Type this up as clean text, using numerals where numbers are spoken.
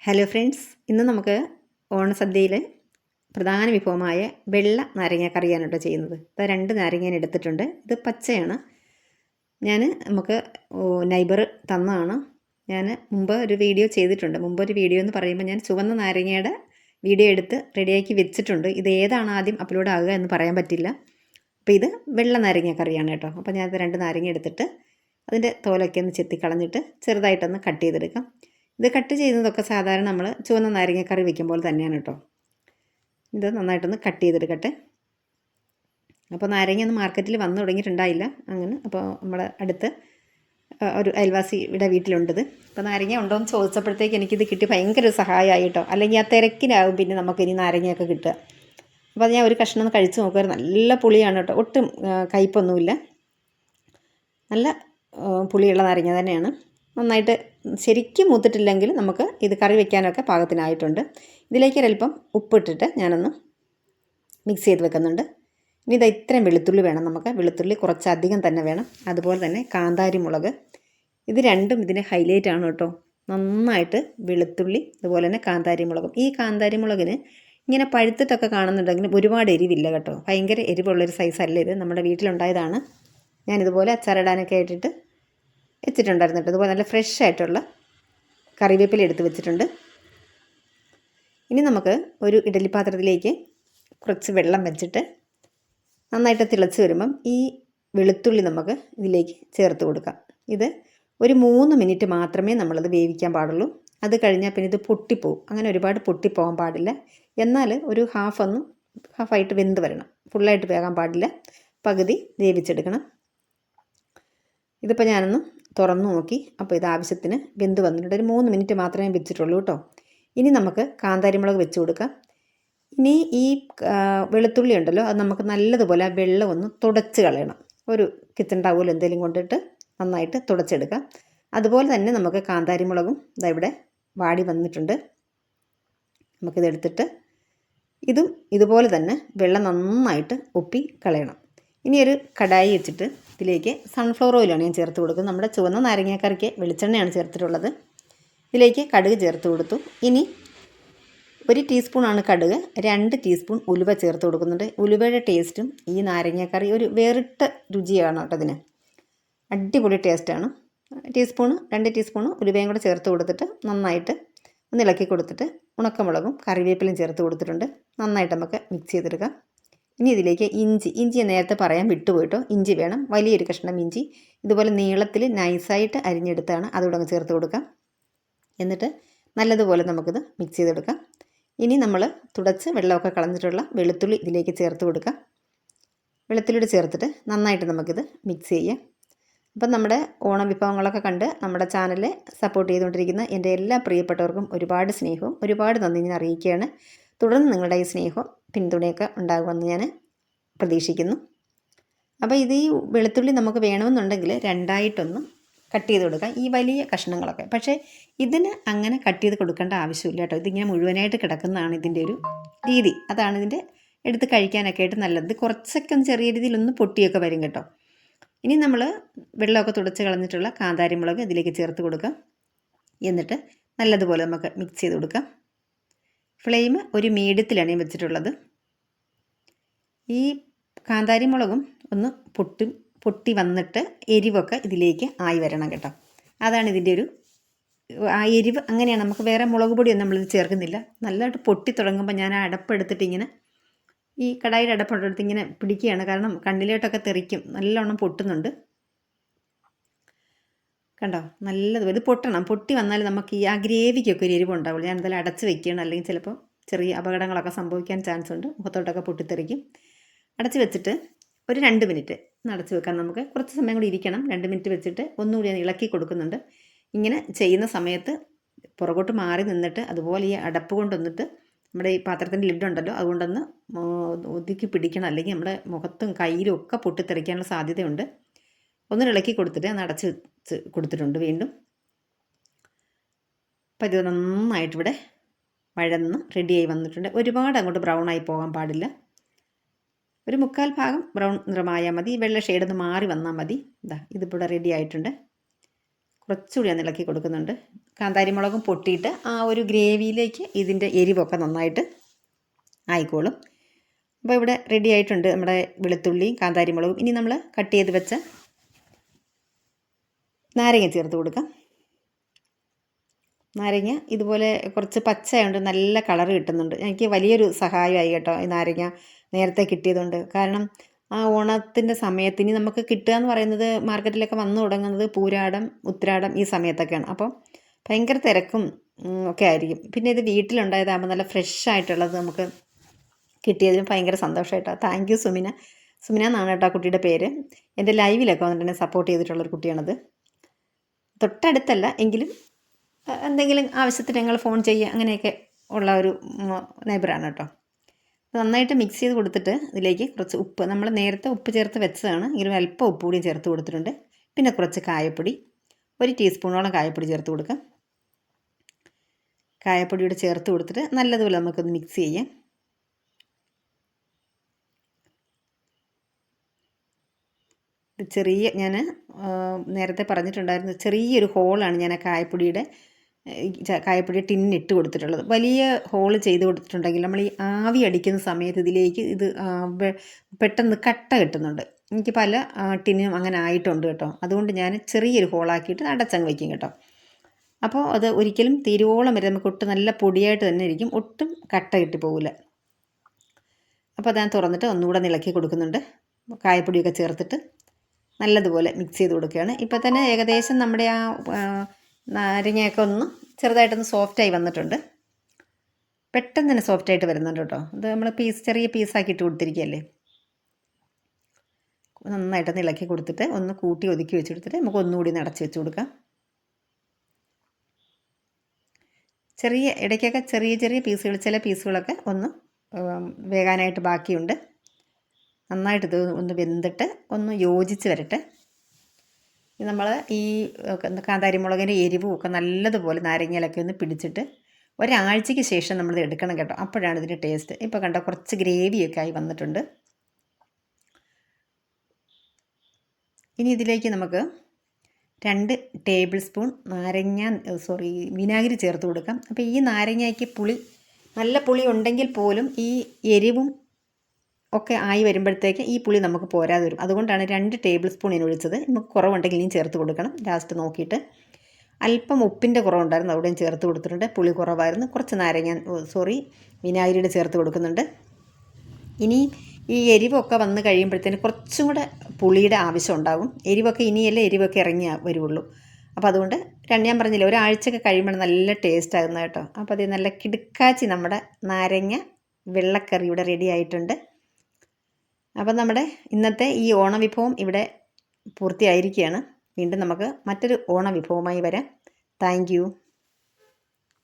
Hello friends, ഇന്ന് നമുക്ക് ഓണസദ്യയിലെ പ്രധാന വിഭവമായ വെള്ള നാരങ്ങ കറിയാണ് കേട്ടോ ചെയ്യുന്നത്. ഇത് 2 നാരങ്ങ ഞാൻ എടുത്തിട്ടുണ്ട്. ഇത് പച്ചയാണ്. നമുക്ക് നൈബർ തന്നതാണ്. ഞാൻ മുമ്പ് ഒരു വീഡിയോ ചെയ്തിട്ടുണ്ട്. മുമ്പൊരു വീഡിയോ എന്ന് പറയുമ്പോൾ ഞാൻ ചുവന്ന നാരങ്ങയുടെ വീഡിയോ എടുത്ത് റെഡിയാക്കി വെച്ചിട്ടുണ്ട്. ഇത് ഏതാണ് ആദ്യം അപ്ലോഡ് ആകുക എന്ന് പറയാൻ പറ്റില്ല. അപ്പോൾ ഇത് വെള്ള നാരങ്ങ കറിയാണ് കേട്ടോ. അപ്പോൾ ഞാനത് 2 നാരങ്ങ എടുത്തിട്ട് അതിൻ്റെ തോലൊക്കെ ഒന്ന് ചെത്തിക്കളഞ്ഞിട്ട് ചെറുതായിട്ടൊന്ന് കട്ട് ചെയ്തെടുക്കാം. ഇത് കട്ട് ചെയ്യുന്നതൊക്കെ സാധാരണ നമ്മൾ ചുവന്ന നാരങ്ങ കറി വയ്ക്കുമ്പോൾ തന്നെയാണ് കേട്ടോ. ഇത് നന്നായിട്ടൊന്ന് കട്ട് ചെയ്തെടുക്കട്ടെ. അപ്പോൾ നാരങ്ങ ഒന്ന് മാർക്കറ്റിൽ വന്നു തുടങ്ങിയിട്ടുണ്ടായില്ല അങ്ങനെ. അപ്പോൾ നമ്മുടെ അടുത്ത് ഒരു അയൽവാസിയുടെ വീട്ടിലുണ്ടത്. അപ്പോൾ നാരങ്ങ ഉണ്ടോ എന്ന് ചോദിച്ചപ്പോഴത്തേക്ക് എനിക്കിത് കിട്ടി ഭയങ്കര ഒരു സഹായമായി കേട്ടോ. അല്ലെങ്കിൽ ആ തിരക്കിനാവും പിന്നെ നമുക്കിനി നാരങ്ങയൊക്കെ കിട്ടുക. അപ്പോൾ അത് ഞാൻ ഒരു കഷ്ണം ഒന്ന് കഴിച്ച് നോക്കുമായിരുന്നു. നല്ല പുളിയാണ് കേട്ടോ, ഒട്ടും കയ്പൊന്നുമില്ല. നല്ല പുളിയുള്ള നാരങ്ങ തന്നെയാണ്. നന്നായിട്ട് ശരിക്കും മൂത്തിട്ടില്ലെങ്കിൽ നമുക്ക് ഇത് കറി വയ്ക്കാനൊക്കെ പാകത്തിനായിട്ടുണ്ട്. ഇതിലേക്ക് ഒരല്പം ഉപ്പിട്ടിട്ട് ഞാനൊന്ന് മിക്സ് ചെയ്ത് വെക്കുന്നുണ്ട്. ഇനി ഇത് ഇത്രയും വെളുത്തുള്ളി വേണം നമുക്ക്. വെളുത്തുള്ളി കുറച്ചധികം തന്നെ വേണം. അതുപോലെ തന്നെ കാന്താരി മുളക്, ഇത് രണ്ടും ഇതിൻ്റെ ഹൈലൈറ്റ് ആണ് കേട്ടോ. നന്നായിട്ട് വെളുത്തുള്ളി അതുപോലെ തന്നെ കാന്താരി മുളകും. ഈ കാന്താരി മുളകിന് ഇങ്ങനെ പഴുത്തിട്ടൊക്കെ കാണുന്നുണ്ടെങ്കിലും ഒരുപാട് എരിവില്ല കേട്ടോ. ഭയങ്കര എരിവുള്ളൊരു സൈസല്ല ഇത്. നമ്മുടെ വീട്ടിലുണ്ടായതാണ്. ഞാനിതുപോലെ അച്ചാറിടാനൊക്കെ ആയിട്ടിട്ട് വെച്ചിട്ടുണ്ടായിരുന്നു കേട്ടോ. അതുപോലെ നല്ല ഫ്രഷ് ആയിട്ടുള്ള കറിവേപ്പില എടുത്ത് വെച്ചിട്ടുണ്ട്. ഇനി നമുക്ക് ഒരു ഇഡലി പാത്രത്തിലേക്ക് കുറച്ച് വെള്ളം വെച്ചിട്ട് നന്നായിട്ട് തിളച്ച് വരുമ്പം ഈ വെളുത്തുള്ളി നമുക്ക് ഇതിലേക്ക് ചേർത്ത് കൊടുക്കാം. ഇത് ഒരു 3 മിനിറ്റ് മാത്രമേ നമ്മളത് വേവിക്കാൻ പാടുള്ളൂ. അത് കഴിഞ്ഞാൽ പിന്നെ ഇത് പൊട്ടിപ്പോവും. അങ്ങനെ ഒരുപാട് പൊട്ടിപ്പോകാൻ പാടില്ല. എന്നാൽ ഒരു ഹാഫായിട്ട് വെന്ത് വരണം. ഫുള്ളായിട്ട് വേകാൻ പാടില്ല. പകുതി വേവിച്ചെടുക്കണം. ഇതിപ്പോൾ ഞാനൊന്ന് തുറന്നു നോക്കി. അപ്പോൾ ഇത് ആവശ്യത്തിന് വെന്ത് വന്നിട്ടുണ്ട്. ഒരു 3 മിനിറ്റ് മാത്രമേ വെച്ചിട്ടുള്ളൂ കേട്ടോ. ഇനി നമുക്ക് കാന്താരിമുളക് വെച്ച് കൊടുക്കാം. ഇനി ഈ വെളുത്തുള്ളി ഉണ്ടല്ലോ, അത് നമുക്ക് നല്ലതുപോലെ ആ വെള്ളം ഒന്ന് തുടച്ച് കളയണം. ഒരു കിച്ചൺ ടവൽ എന്തെങ്കിലും കൊണ്ടിട്ട് നന്നായിട്ട് തുടച്ചെടുക്കാം. അതുപോലെ തന്നെ നമുക്ക് കാന്താരിമുളകും ഇതാ ഇവിടെ വാടി വന്നിട്ടുണ്ട്. നമുക്കിതെടുത്തിട്ട് ഇതും ഇതുപോലെ തന്നെ വെള്ളം നന്നായിട്ട് ഒപ്പി കളയണം. ഇനി ഒരു കടായി വെച്ചിട്ട് ഇതിലേക്ക് സൺഫ്ലവർ ഓയിലാണ് ഞാൻ ചേർത്ത് കൊടുക്കുന്നത്. നമ്മുടെ ചുവന്ന നാരങ്ങാക്കറിക്ക് വെളിച്ചെണ്ണയാണ് ചേർത്തിട്ടുള്ളത്. ഇതിലേക്ക് കടുക് ചേർത്ത് കൊടുത്തു. ഇനി 1 ടീസ്പൂണാണ് കടുക്, 2 ടീസ്പൂൺ ഉലുവ ചേർത്ത് കൊടുക്കുന്നുണ്ട്. ഉലുവയുടെ ടേസ്റ്റും ഈ നാരങ്ങാക്കറി ഒരു വേറിട്ട രുചിയാണ് കേട്ടോ. ഇതിന് അടിപൊളി ടേസ്റ്റാണ്. 2 ടീസ്പൂണ് ഉലുവയും കൂടെ ചേർത്ത് കൊടുത്തിട്ട് നന്നായിട്ട് ഒന്ന് ഇളക്കി കൊടുത്തിട്ട് ഉണക്കമുളകും കറിവേപ്പിലയും ചേർത്ത് കൊടുത്തിട്ടുണ്ട്. നന്നായിട്ട് നമുക്ക് മിക്സ് ചെയ്തെടുക്കാം. ഇനി ഇതിലേക്ക് ഇഞ്ചി നേരത്തെ പറയാൻ വിട്ടുപോയിട്ടോ. ഇഞ്ചി വേണം, വലിയൊരു കഷ്ണം ഇഞ്ചി. ഇതുപോലെ നീളത്തിൽ നൈസായിട്ട് അരിഞ്ഞെടുത്താണ്. അതുകൂടെ അങ്ങ് ചേർത്ത് കൊടുക്കാം. എന്നിട്ട് നല്ലതുപോലെ നമുക്കിത് മിക്സ് ചെയ്തെടുക്കാം. ഇനി നമ്മൾ തുടച്ച് വെള്ളമൊക്കെ കളഞ്ഞിട്ടുള്ള വെളുത്തുള്ളി ഇതിലേക്ക് ചേർത്ത് കൊടുക്കാം. വെളുത്തുള്ളിയുടെ ചേർത്തിട്ട് നന്നായിട്ട് നമുക്കിത് മിക്സ് ചെയ്യാം. അപ്പം നമ്മുടെ ഓണം വിഭവങ്ങളൊക്കെ കണ്ട് നമ്മുടെ ചാനലിൽ സപ്പോർട്ട് ചെയ്തുകൊണ്ടിരിക്കുന്ന എൻ്റെ എല്ലാ പ്രിയപ്പെട്ടവർക്കും ഒരുപാട് സ്നേഹവും ഒരുപാട് നന്ദി ഞാൻ അറിയിക്കുകയാണ്. തുടർന്ന് നിങ്ങളുടെ ഈ സ്നേഹവും പിന്തുണയൊക്കെ ഉണ്ടാകുമെന്ന് ഞാൻ പ്രതീക്ഷിക്കുന്നു. അപ്പോൾ ഇത് ഈ വെളുത്തുള്ളി നമുക്ക് വേണമെന്നുണ്ടെങ്കിൽ 2ആയിട്ടൊന്ന് കട്ട് ചെയ്ത് കൊടുക്കാം, ഈ വലിയ കഷ്ണങ്ങളൊക്കെ. പക്ഷേ ഇതിന് അങ്ങനെ കട്ട് ചെയ്ത് കൊടുക്കേണ്ട ആവശ്യമില്ല കേട്ടോ. ഇതിങ്ങനെ മുഴുവനായിട്ട് കിടക്കുന്നതാണ് ഇതിൻ്റെ ഒരു രീതി. അതാണ് ഇതിൻ്റെ എടുത്ത് കഴിക്കാനൊക്കെ ആയിട്ട് നല്ലത്. കുറച്ചൊക്കെ ഒന്ന് ചെറിയ രീതിയിലൊന്ന് പൊട്ടിയൊക്കെ വരും കേട്ടോ. ഇനി നമ്മൾ വെള്ളമൊക്കെ തുടച്ച് കളഞ്ഞിട്ടുള്ള കാന്താരിമുളക് ഇതിലേക്ക് ചേർത്ത് കൊടുക്കാം. എന്നിട്ട് നല്ലതുപോലെ നമുക്ക് മിക്സ് ചെയ്ത് കൊടുക്കാം. ഫ്ലെയിം ഒരു മീഡിയത്തിലാണ് ഞാൻ വെച്ചിട്ടുള്ളത്. ഈ കാന്താരിമുളകും ഒന്ന് പൊട്ടി വന്നിട്ട് എരിവൊക്കെ ഇതിലേക്ക് ആയി വരണം കേട്ടോ. അതാണ് ഇതിൻ്റെ ഒരു ആ എരിവ്. അങ്ങനെയാണ്. നമുക്ക് വേറെ മുളക് പൊടിയൊന്നും നമ്മളിത് ചേർക്കുന്നില്ല. നല്ലതായിട്ട് പൊട്ടി തുടങ്ങുമ്പോൾ ഞാൻ ആ അടപ്പെടുത്തിട്ട് ഇങ്ങനെ ഈ കടായിയുടെ അടപ്പെടുത്ത് ഇങ്ങനെ പിടിക്കുകയാണ്. കാരണം കണ്ണിലോട്ടൊക്കെ തെറിക്കും. നല്ലോണം പൊട്ടുന്നുണ്ട് കണ്ടോ. നല്ലതുപോലെ ഇത് പൊട്ടണം. പൊട്ടി വന്നാൽ നമുക്ക് ഈ ആ ഗ്രേവിക്കൊക്കെ ഒരു എരിവ് ഉണ്ടാവുള്ളൂ. ഞാൻ എന്തായാലും അടച്ച് വെക്കുകയാണ്. അല്ലെങ്കിൽ ചിലപ്പോൾ ചെറിയ അപകടങ്ങളൊക്കെ സംഭവിക്കാൻ ചാൻസ് ഉണ്ട്. മുഖത്തോട്ടൊക്കെ പൊട്ടിത്തെറിക്കും. അടച്ച് വെച്ചിട്ട് ഒരു 2 മിനിറ്റ് അടച്ച് വെക്കാം. നമുക്ക് കുറച്ച് സമയം കൂടി ഇരിക്കണം. 2 മിനിറ്റ് വെച്ചിട്ട് ഒന്നുകൂടി ഞാൻ ഇളക്കി കൊടുക്കുന്നുണ്ട്. ഇങ്ങനെ ചെയ്യുന്ന സമയത്ത് പുറകോട്ട് മാറി നിന്നിട്ട് അതുപോലെ ഈ അടപ്പ് കൊണ്ടൊന്നിട്ട് നമ്മുടെ ഈ പാത്രത്തിൻ്റെ ലിഡുണ്ടല്ലോ അതുകൊണ്ടൊന്ന് ഒതുക്കി പിടിക്കണം. അല്ലെങ്കിൽ നമ്മുടെ മുഖത്തും കയ്യിലും ഒക്കെ പൊട്ടിത്തെറിക്കാനുള്ള സാധ്യതയുണ്ട്. ഒന്ന് ഇളക്കി കൊടുത്തിട്ട് ഒന്ന് അടച്ച് വെച്ച് കൊടുത്തിട്ടുണ്ട് വീണ്ടും. അപ്പം ഇത് നന്നായിട്ടിവിടെ വഴന്ന് റെഡിയായി വന്നിട്ടുണ്ട്. ഒരുപാട് അങ്ങോട്ട് ബ്രൗൺ ആയി പോകാൻ പാടില്ല. ഒരു 1/4 ഭാഗം ബ്രൗൺ നിറമായാൽ മതി. വെള്ള ഷെയ്ഡൊന്ന് മാറി വന്നാൽ മതി. ഇതിപ്പോൾ റെഡി ആയിട്ടുണ്ട്. കുറച്ചുകൂടി ഒന്ന് ഇളക്കി കൊടുക്കുന്നുണ്ട്. കാന്താരി മുളകും പൊട്ടിയിട്ട് ആ ഒരു ഗ്രേവിയിലേക്ക് ഇതിൻ്റെ എരിവൊക്കെ നന്നായിട്ട് ആയിക്കോളും. അപ്പോൾ ഇവിടെ റെഡി ആയിട്ടുണ്ട് നമ്മുടെ വെളുത്തുള്ളിയും കാന്താരി മുളകും. ഇനി നമ്മൾ കട്ട് ചെയ്ത് വെച്ച നാരങ്ങ ചേർത്ത് കൊടുക്കാം. നാരങ്ങ ഇതുപോലെ കുറച്ച് പച്ചയുണ്ട്, നല്ല കളറ് കിട്ടുന്നുണ്ട്. എനിക്ക് വലിയൊരു സഹായമായി കേട്ടോ ഈ നാരങ്ങ നേരത്തെ കിട്ടിയതുകൊണ്ട്. കാരണം ആ ഓണത്തിൻ്റെ സമയത്ത് ഇനി നമുക്ക് കിട്ടുക എന്ന് പറയുന്നത് മാർക്കറ്റിലൊക്കെ വന്നു തുടങ്ങുന്നത് പൂരാടം, ഉത്രാടം ഈ സമയത്തൊക്കെയാണ്. അപ്പോൾ ഭയങ്കര തിരക്കും ഒക്കെ ആയിരിക്കും. പിന്നെ ഇത് വീട്ടിലുണ്ടായതാകുമ്പോൾ നല്ല ഫ്രഷ് ആയിട്ടുള്ളത് നമുക്ക് കിട്ടിയതിന് ഭയങ്കര സന്തോഷമായിട്ടോ. Thank you Sumina. സുമിന എന്നാണ് കേട്ടോ കുട്ടിയുടെ പേര്. എൻ്റെ ലൈവിലൊക്കെ വന്നിട്ട് എന്നെ സപ്പോർട്ട് ചെയ്തിട്ടുള്ളൊരു കുട്ടിയാണത്. തൊട്ടടുത്തല്ല എങ്കിലും എന്തെങ്കിലും ആവശ്യത്തിന് ഞങ്ങൾ ഫോൺ ചെയ്യുക അങ്ങനെയൊക്കെ ഉള്ള ഒരു നെയ്ബറാണ് കേട്ടോ. നന്നായിട്ട് മിക്സ് ചെയ്ത് കൊടുത്തിട്ട് ഇതിലേക്ക് കുറച്ച് ഉപ്പ്, നമ്മൾ നേരത്തെ ഉപ്പ് ചേർത്ത് വെച്ചതാണ്, എങ്കിലും അല്പം ഉപ്പ് കൂടി ചേർത്ത് കൊടുത്തിട്ടുണ്ട്. പിന്നെ കുറച്ച് കായപ്പൊടി, 1 ടീസ്പൂണോളം കായപ്പൊടി ചേർത്ത് കൊടുക്കാം. കായപ്പൊടിയോട് ചേർത്ത് കൊടുത്തിട്ട് നല്ലതുപോലെ നമുക്കൊന്ന് മിക്സ് ചെയ്യാം. ചെറിയ ഞാൻ നേരത്തെ പറഞ്ഞിട്ടുണ്ടായിരുന്നു, ചെറിയൊരു ഹോളാണ് ഞാൻ ആ കായപ്പൊടി ടിന്നിട്ട് കൊടുത്തിട്ടുള്ളത്. വലിയ ഹോള് ചെയ്ത് കൊടുത്തിട്ടുണ്ടെങ്കിൽ നമ്മൾ ഈ ആവി അടിക്കുന്ന സമയത്ത് ഇതിലേക്ക് ഇത് പെട്ടെന്ന് കട്ട കിട്ടുന്നുണ്ട്. എനിക്ക് പല ടിന്നും അങ്ങനെ ആയിട്ടുണ്ട് കേട്ടോ. അതുകൊണ്ട് ഞാൻ ചെറിയൊരു ഹോളാക്കിയിട്ട് അടച്ചങ്ങ് വയ്ക്കും കേട്ടോ. അപ്പോൾ അത് ഒരിക്കലും തീരുവോളം വരെ നമുക്ക് ഒട്ടും നല്ല പൊടിയായിട്ട് തന്നെ ഇരിക്കും, ഒട്ടും കട്ട കിട്ടി പോകില്ല. അപ്പോൾ അത് ഞാൻ തുറന്നിട്ട് ഒന്നുകൂടെ ഇളക്കി കൊടുക്കുന്നുണ്ട്. കായപ്പൊടിയൊക്കെ ചേർത്തിട്ട് നല്ലതുപോലെ മിക്സ് ചെയ്ത് കൊടുക്കുകയാണ്. ഇപ്പോൾ തന്നെ ഏകദേശം നമ്മുടെ ആ നാരങ്ങയൊക്കെ ഒന്ന് ചെറുതായിട്ടൊന്ന് സോഫ്റ്റായി വന്നിട്ടുണ്ട്. പെട്ടെന്ന് തന്നെ സോഫ്റ്റായിട്ട് വരുന്നുണ്ട് കേട്ടോ. ഇത് നമ്മൾ ചെറിയ പീസാക്കി ഇട്ട് കൊടുത്തിരിക്കുകയല്ലേ. നന്നായിട്ടൊന്ന് ഇളക്കി കൊടുത്തിട്ട് ഒന്ന് കൂട്ടി ഒതുക്കി വെച്ച് കൊടുത്തിട്ട് നമുക്ക് ഒന്നുകൂടി അടച്ച് വെച്ച് കൊടുക്കാം. ഇടയ്ക്കൊക്കെ ചെറിയ പീസുകൾ, ചില പീസുകളൊക്കെ ഒന്ന് വേകാനായിട്ട് ബാക്കിയുണ്ട്. നന്നായിട്ട് ഇത് ഒന്ന് വെന്തിട്ട് ഒന്ന് യോജിച്ച് വരട്ടെ. നമ്മൾ ഈ കാന്താരി മുളകിൻ്റെ എരിവും ഒക്കെ നല്ലതുപോലെ നാരങ്ങയിലൊക്കെ ഒന്ന് പിടിച്ചിട്ട് ഒരാഴ്ചയ്ക്ക് ശേഷം നമ്മളിത് എടുക്കണം കേട്ടോ. അപ്പോഴാണ് ഇതിൻ്റെ ടേസ്റ്റ്. ഇപ്പോൾ കണ്ടോ കുറച്ച് ഗ്രേവിയൊക്കെ ആയി വന്നിട്ടുണ്ട്. ഇനി ഇതിലേക്ക് നമുക്ക് 2 ടേബിൾ സ്പൂൺ വിനാഗിരി ചേർത്ത് കൊടുക്കാം. അപ്പോൾ ഈ നാരങ്ങയ്ക്ക് നല്ല പുളി ഉണ്ടെങ്കിൽ പോലും ഈ എരിവും ഒക്കെ ആയി വരുമ്പോഴത്തേക്ക് ഈ പുളി നമുക്ക് പോരാതെ വരും. അതുകൊണ്ടാണ് 2 ടേബിൾ സ്പൂൺ ഒഴിച്ചത്. നമുക്ക് കുറവുണ്ടെങ്കിൽ ഇനിയും ചേർത്ത് കൊടുക്കണം ലാസ്റ്റ് നോക്കിയിട്ട്. അല്പം ഉപ്പിൻ്റെ കുറവുണ്ടായിരുന്നു, അവിടെയും ചേർത്ത് കൊടുത്തിട്ടുണ്ട്. പുളി കുറവായിരുന്നു, കുറച്ച് വിനാഗിരിയുടെ ചേർത്ത് കൊടുക്കുന്നുണ്ട്. ഇനി ഈ എരിവൊക്കെ വന്ന് കഴിയുമ്പോഴത്തേന് കുറച്ചും കൂടെ പുളിയുടെ ആവശ്യം ഉണ്ടാകും. എരിവൊക്കെ ഇറങ്ങി വരുള്ളൂ. അപ്പോൾ അതുകൊണ്ട് ഞാൻ പറഞ്ഞില്ലേ, ഒരാഴ്ചയൊക്കെ കഴിയുമ്പോൾ നല്ല ടേസ്റ്റ് ആകുന്നത് കേട്ടോ. അപ്പോൾ അത് നല്ല കിടുക്കാച്ചി നമ്മുടെ നാരങ്ങ വെള്ളക്കറി ഇവിടെ റെഡി ആയിട്ടുണ്ട്. അപ്പം നമ്മുടെ ഇന്നത്തെ ഈ ഓണവിഭവം ഇവിടെ പൂർത്തിയായിരിക്കുകയാണ്. വീണ്ടും നമുക്ക് മറ്റൊരു ഓണവിഭവമായി വരാം. Thank you.